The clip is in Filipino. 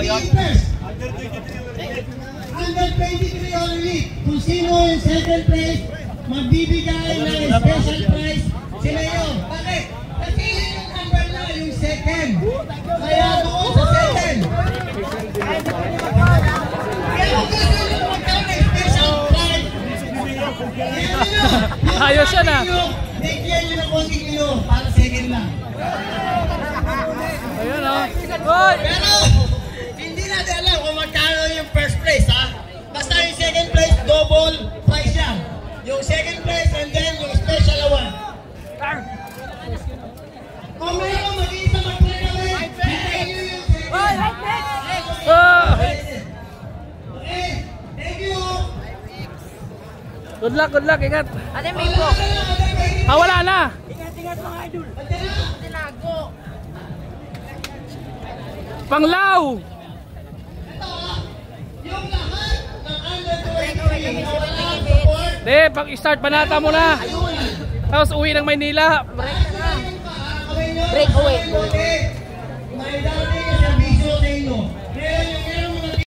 first. Under 23 only. Kung sino yung second place, magbibigay ng special prize si Leo. Bakit? Kasi yung number na yung second. Kaya doon sa second. Kaya kung gusto nyo magkaroon ng special prize, ayos siya na. bigyan nyo ng konting Leo para second lang. Ayun o. Hoy! Pero hindi natin alam kung magkano yung first place, ha? Basta yung second place, double price yan. Yung second place and then yung special award. Kung mayroon mag-iisa mag-play kami, bigyan nyo yung second. Okay, thank you. Good luck, ingat. Ano yung Bibo? Wala na. Ingat mga idol. Tinago. Panglaw. Yung lahat ng under 23 na walang support, De, pag-start banata mo na. Tapos uwi ng Maynila. Break away.